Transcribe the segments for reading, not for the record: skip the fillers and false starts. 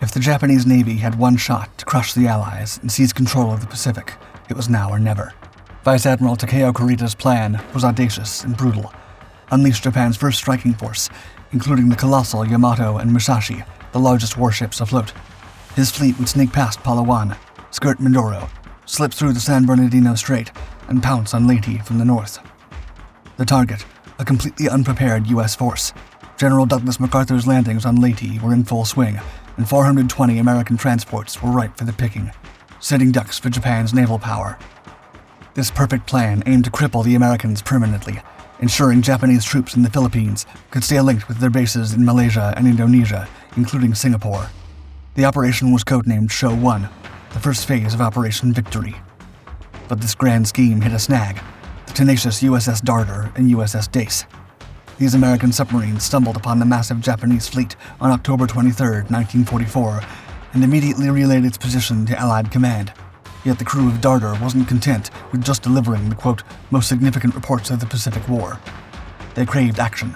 If the Japanese Navy had one shot to crush the Allies and seize control of the Pacific, it was now or never. Vice Admiral Takao Kurita's plan was audacious and brutal. Unleash Japan's first striking force, including the colossal Yamato and Musashi, the largest warships afloat. His fleet would sneak past Palawan, skirt Mindoro, slip through the San Bernardino Strait, and pounce on Leyte from the north. The target, a completely unprepared U.S. force. General Douglas MacArthur's landings on Leyte were in full swing, and 420 American transports were ripe for the picking, sitting ducks for Japan's naval power. This perfect plan aimed to cripple the Americans permanently, ensuring Japanese troops in the Philippines could stay linked with their bases in Malaysia and Indonesia, including Singapore. The operation was codenamed Show 1, the first phase of Operation Victory. But this grand scheme hit a snag: the tenacious USS Darter and USS Dace. These American submarines stumbled upon the massive Japanese fleet on October 23, 1944, and immediately relayed its position to Allied command. Yet the crew of Darter wasn't content with just delivering the, quote, most significant reports of the Pacific War. They craved action.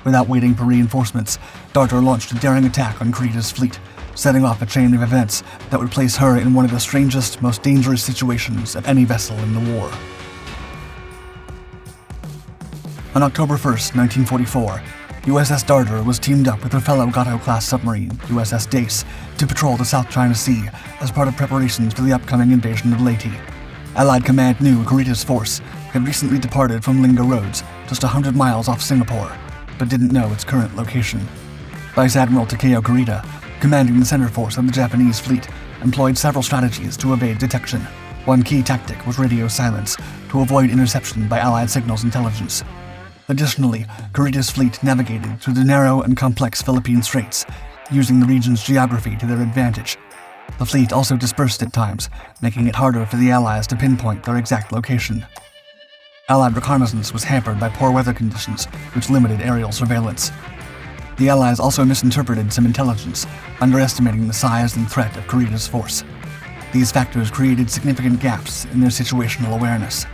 Without waiting for reinforcements, Darter launched a daring attack on Kurita's fleet, setting off a chain of events that would place her in one of the strangest, most dangerous situations of any vessel in the war. On October 1, 1944, USS Darter was teamed up with her fellow Gato-class submarine, USS Dace, to patrol the South China Sea as part of preparations for the upcoming invasion of Leyte. Allied command knew Kurita's force had recently departed from Linga Roads, just 100 miles off Singapore, but didn't know its current location. Vice Admiral Takao Kurita, commanding the center force of the Japanese fleet, employed several strategies to evade detection. One key tactic was radio silence, to avoid interception by Allied signals intelligence. Additionally, Kurita's fleet navigated through the narrow and complex Philippine Straits, using the region's geography to their advantage. The fleet also dispersed at times, making it harder for the Allies to pinpoint their exact location. Allied reconnaissance was hampered by poor weather conditions, which limited aerial surveillance. The Allies also misinterpreted some intelligence, underestimating the size and threat of Kurita's force. These factors created significant gaps in their situational awareness.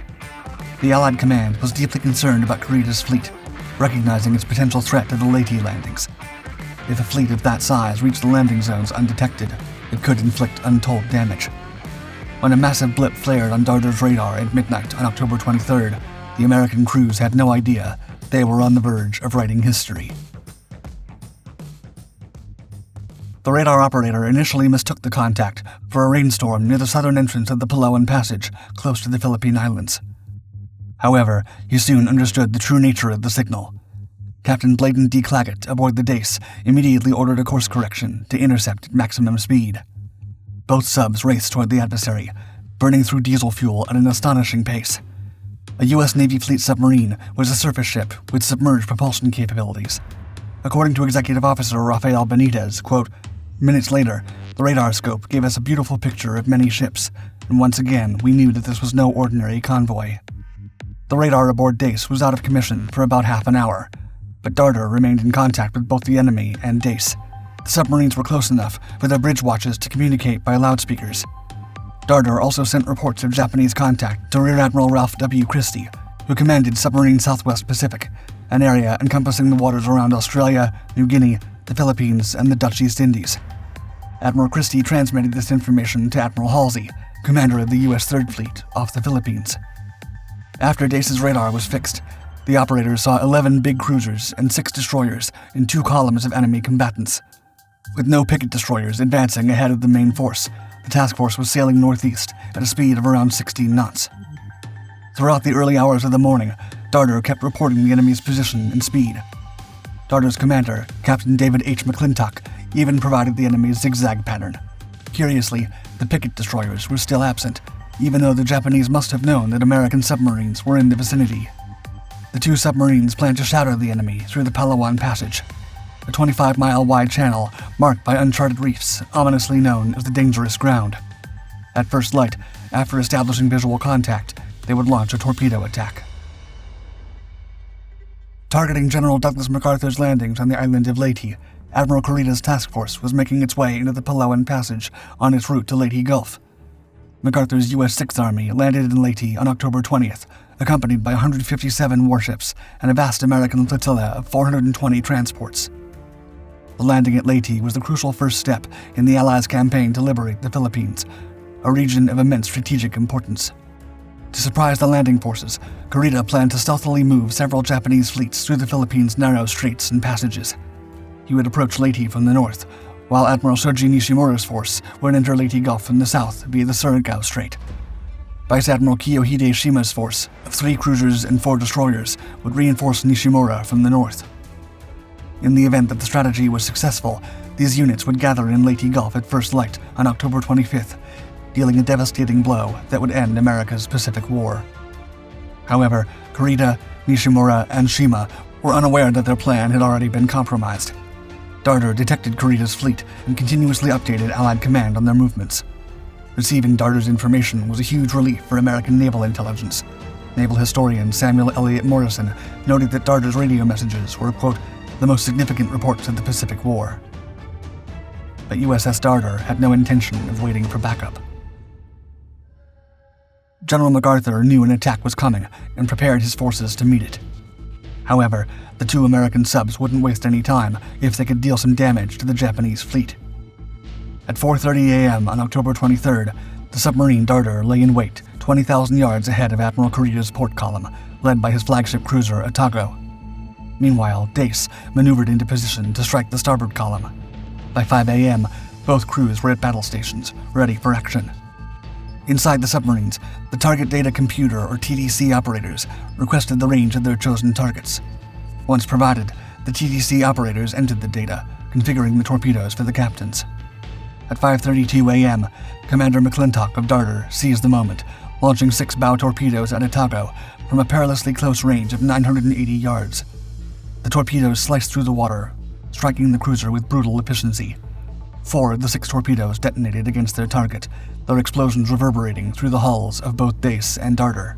The Allied command was deeply concerned about Kurita's fleet, recognizing its potential threat to the Leyte landings. If a fleet of that size reached the landing zones undetected, it could inflict untold damage. When a massive blip flared on Darter's radar at midnight on October 23rd, the American crews had no idea they were on the verge of writing history. The radar operator initially mistook the contact for a rainstorm near the southern entrance of the Palawan Passage, close to the Philippine Islands. However, he soon understood the true nature of the signal. Captain Bladen D. Claggett aboard the Dace immediately ordered a course correction to intercept at maximum speed. Both subs raced toward the adversary, burning through diesel fuel at an astonishing pace. A U.S. Navy fleet submarine was a surface ship with submerged propulsion capabilities. According to Executive Officer Rafael Benitez, quote, "Minutes later, the radar scope gave us a beautiful picture of many ships, and once again we knew that this was no ordinary convoy." The radar aboard Dace was out of commission for about half an hour, but Darter remained in contact with both the enemy and Dace. The submarines were close enough for their bridge watches to communicate by loudspeakers. Darter also sent reports of Japanese contact to Rear Admiral Ralph W. Christie, who commanded Submarine Southwest Pacific, an area encompassing the waters around Australia, New Guinea, the Philippines, and the Dutch East Indies. Admiral Christie transmitted this information to Admiral Halsey, commander of the U.S. Third Fleet, off the Philippines. After Dace's radar was fixed, the operators saw 11 big cruisers and 6 destroyers in 2 columns of enemy combatants. With no picket destroyers advancing ahead of the main force, the task force was sailing northeast at a speed of around 16 knots. Throughout the early hours of the morning, Darter kept reporting the enemy's position and speed. Darter's commander, Captain David H. McClintock, even provided the enemy's zigzag pattern. Curiously, the picket destroyers were still absent, even though the Japanese must have known that American submarines were in the vicinity. The 2 submarines planned to shadow the enemy through the Palawan Passage, a 25-mile-wide channel marked by uncharted reefs, ominously known as the Dangerous Ground. At first light, after establishing visual contact, they would launch a torpedo attack. Targeting General Douglas MacArthur's landings on the island of Leyte, Admiral Kurita's task force was making its way into the Palawan Passage on its route to Leyte Gulf. MacArthur's U.S. Sixth Army landed in Leyte on October 20th, accompanied by 157 warships and a vast American flotilla of 420 transports. The landing at Leyte was the crucial first step in the Allies' campaign to liberate the Philippines, a region of immense strategic importance. To surprise the landing forces, Kurita planned to stealthily move several Japanese fleets through the Philippines' narrow straits and passages. He would approach Leyte from the north, while Admiral Shoji Nishimura's force would enter Leyte Gulf from the south via the Surigao Strait. Vice Admiral Kiyohide Shima's force of 3 cruisers and 4 destroyers would reinforce Nishimura from the north. In the event that the strategy was successful, these units would gather in Leyte Gulf at first light on October 25th, dealing a devastating blow that would end America's Pacific War. However, Kurita, Nishimura, and Shima were unaware that their plan had already been compromised. Darder detected Kurita's fleet and continuously updated Allied command on their movements. Receiving Darder's information was a huge relief for American naval intelligence. Naval historian Samuel Eliot Morrison noted that Darder's radio messages were, quote, the most significant reports of the Pacific War. But USS Darder had no intention of waiting for backup. General MacArthur knew an attack was coming and prepared his forces to meet it. However, the 2 American subs wouldn't waste any time if they could deal some damage to the Japanese fleet. At 4:30 a.m. on October 23rd, the submarine Darder lay in wait 20,000 yards ahead of Admiral Kurita's port column, led by his flagship cruiser Otago. Meanwhile, Dace maneuvered into position to strike the starboard column. By 5 a.m., both crews were at battle stations, ready for action. Inside the submarines, the Target Data Computer or TDC operators requested the range of their chosen targets. Once provided, the TDC operators entered the data, configuring the torpedoes for the captains. At 5:32 a.m., Commander McClintock of Darder seized the moment, launching 6 bow torpedoes at Otago from a perilously close range of 980 yards. The torpedoes sliced through the water, striking the cruiser with brutal efficiency. 4 of the 6 torpedoes detonated against their target, their explosions reverberating through the hulls of both Dace and Darder.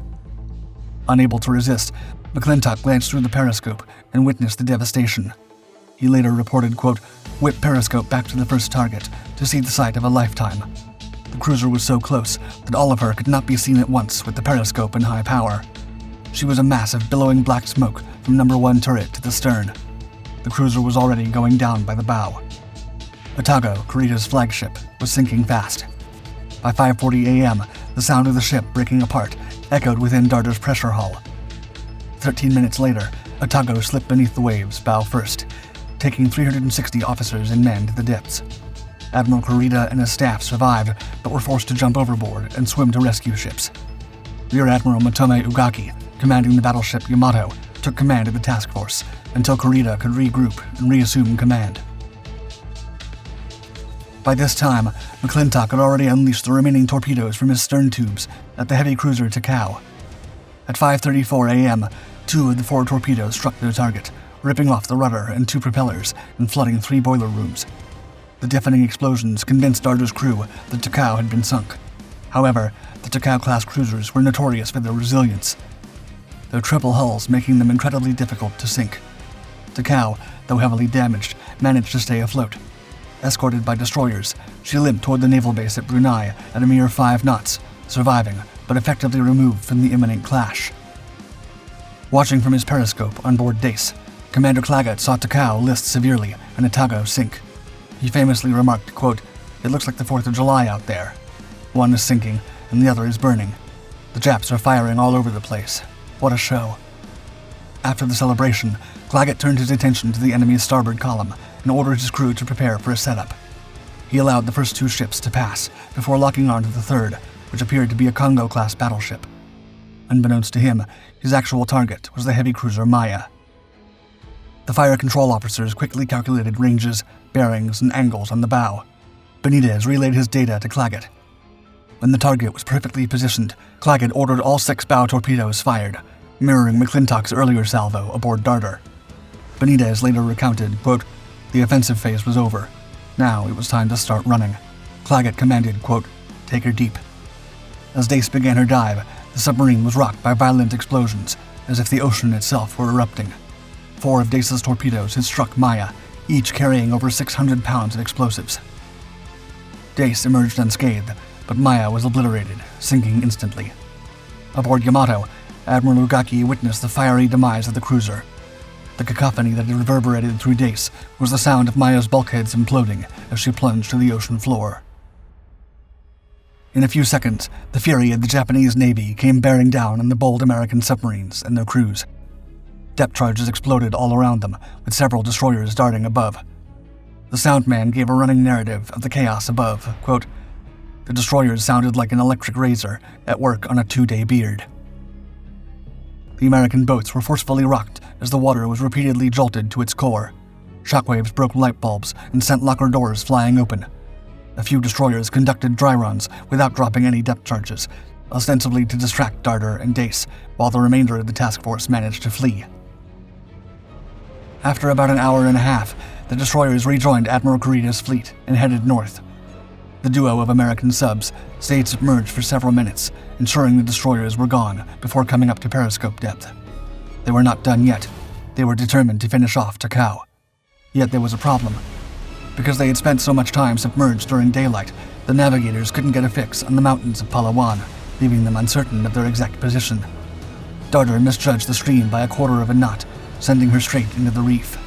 Unable to resist, McClintock glanced through the periscope and witnessed the devastation. He later reported, quote, whip periscope back to the first target to see the sight of a lifetime. The cruiser was so close that all of her could not be seen at once with the periscope in high power. She was a mass of billowing black smoke from number 1 turret to the stern. The cruiser was already going down by the bow. Otago, Kurita's flagship, was sinking fast. By 5:40 a.m., the sound of the ship breaking apart echoed within Darder's pressure hull. 13 minutes later, Otago slipped beneath the waves, bow first, taking 360 officers and men to the depths. Admiral Kurita and his staff survived, but were forced to jump overboard and swim to rescue ships. Rear Admiral Motome Ugaki, commanding the battleship Yamato, took command of the task force until Kurita could regroup and reassume command. By this time, McClintock had already unleashed the remaining torpedoes from his stern tubes at the heavy cruiser Takao. At 5:34 a.m., 2 of the 4 torpedoes struck their target, ripping off the rudder and 2 propellers and flooding 3 boiler rooms. The deafening explosions convinced Darder's crew that Takao had been sunk. However, the Takao-class cruisers were notorious for their resilience, their triple hulls making them incredibly difficult to sink. Takao, though heavily damaged, managed to stay afloat. Escorted by destroyers, she limped toward the naval base at Brunei at a mere 5 knots, surviving, but effectively removed from the imminent clash. Watching from his periscope on board Dace, Commander Claggett saw Takao list severely and Otago sink. He famously remarked, quote, "It looks like the 4th of July out there. One is sinking, and the other is burning. The Japs are firing all over the place. What a show." After the celebration, Claggett turned his attention to the enemy's starboard column and ordered his crew to prepare for a setup. He allowed the first 2 ships to pass before locking on to the third, which appeared to be a Congo-class battleship. Unbeknownst to him, his actual target was the heavy cruiser Maya. The fire control officers quickly calculated ranges, bearings, and angles on the bow. Benitez relayed his data to Claggett. When the target was perfectly positioned, Claggett ordered all 6 bow torpedoes fired, mirroring McClintock's earlier salvo aboard Darder. Benitez later recounted, quote, "The offensive phase was over. Now it was time to start running." Claggett commanded, quote, "Take her deep." As Dace began her dive, the submarine was rocked by violent explosions, as if the ocean itself were erupting. 4 of Dace's torpedoes had struck Maya, each carrying over 600 pounds of explosives. Dace emerged unscathed, but Maya was obliterated, sinking instantly. Aboard Yamato, Admiral Ugaki witnessed the fiery demise of the cruiser. The cacophony that had reverberated through Dace was the sound of Maya's bulkheads imploding as she plunged to the ocean floor. In a few seconds, the fury of the Japanese Navy came bearing down on the bold American submarines and their crews. Depth charges exploded all around them, with several destroyers darting above. The soundman gave a running narrative of the chaos above. Quote, "The destroyers sounded like an electric razor at work on a 2-day beard." The American boats were forcefully rocked as the water was repeatedly jolted to its core. Shockwaves broke light bulbs and sent locker doors flying open. A few destroyers conducted dry runs without dropping any depth charges, ostensibly to distract Darter and Dace, while the remainder of the task force managed to flee. After about an hour and a half, the destroyers rejoined Admiral Kurita's fleet and headed north. The duo of American subs stayed submerged for several minutes, ensuring the destroyers were gone before coming up to periscope depth. They were not done yet. They were determined to finish off Takao. Yet there was a problem. Because they had spent so much time submerged during daylight, the navigators couldn't get a fix on the mountains of Palawan, leaving them uncertain of their exact position. Darter misjudged the stream by a quarter of a knot, sending her straight into the reef.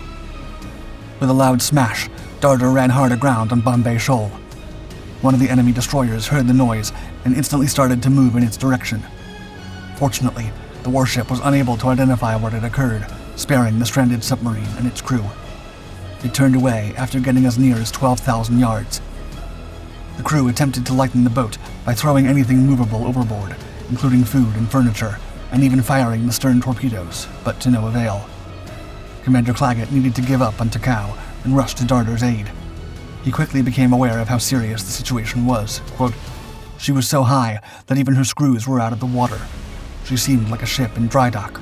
With a loud smash, Darter ran hard aground on Bombay Shoal. One of the enemy destroyers heard the noise and instantly started to move in its direction. Fortunately, the warship was unable to identify what had occurred, sparing the stranded submarine and its crew. It turned away after getting as near as 12,000 yards. The crew attempted to lighten the boat by throwing anything movable overboard, including food and furniture, and even firing the stern torpedoes, but to no avail. Commander Claggett needed to give up on Takao and rush to Darter's aid. He quickly became aware of how serious the situation was. Quote, "She was so high that even her screws were out of the water. She seemed like a ship in dry dock."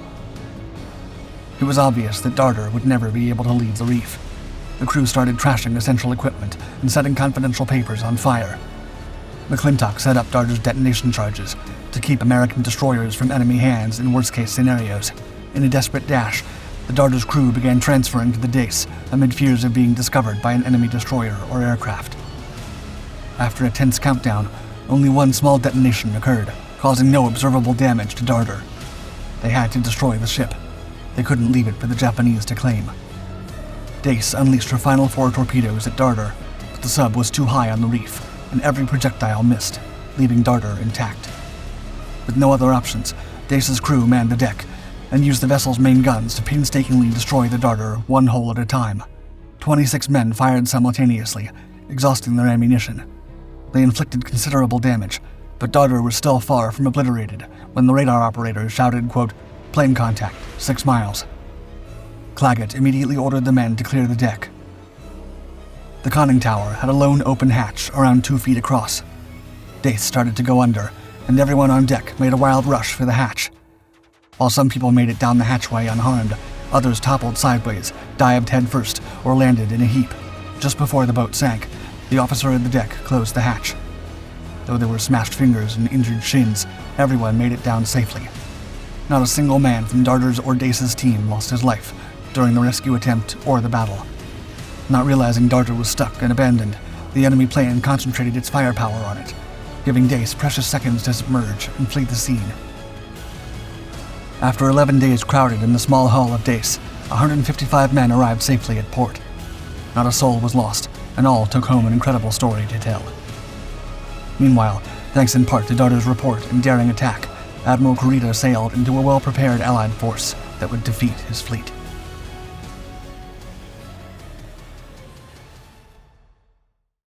It was obvious that Darter would never be able to leave the reef. The crew started trashing essential equipment and setting confidential papers on fire. McClintock set up Darter's detonation charges to keep American destroyers from enemy hands in worst-case scenarios. In a desperate dash, the Darter's crew began transferring to the Dace amid fears of being discovered by an enemy destroyer or aircraft. After a tense countdown, only one small detonation occurred, causing no observable damage to Darter. They had to destroy the ship. They couldn't leave it for the Japanese to claim. Dace unleashed her final 4 torpedoes at Darter, but the sub was too high on the reef, and every projectile missed, leaving Darter intact. With no other options, Dace's crew manned the deck and used the vessel's main guns to painstakingly destroy the Darter one hole at a time. 26 men fired simultaneously, exhausting their ammunition. They inflicted considerable damage, but Darter was still far from obliterated when the radar operator shouted, quote, "Plane contact, 6 miles." Claggett immediately ordered the men to clear the deck. The conning tower had a lone open hatch around 2 feet across. Dace started to go under, and everyone on deck made a wild rush for the hatch. While some people made it down the hatchway unharmed, others toppled sideways, dived headfirst, or landed in a heap. Just before the boat sank, the officer at the deck closed the hatch. Though there were smashed fingers and injured shins, everyone made it down safely. Not a single man from Darter's or Dace's team lost his life during the rescue attempt or the battle. Not realizing Darter was stuck and abandoned, the enemy plane concentrated its firepower on it, giving Dace precious seconds to submerge and flee the scene. After 11 days crowded in the small hull of Dace, 155 men arrived safely at port. Not a soul was lost, and all took home an incredible story to tell. Meanwhile, thanks in part to Darter's report and daring attack, Admiral Kurita sailed into a well-prepared Allied force that would defeat his fleet.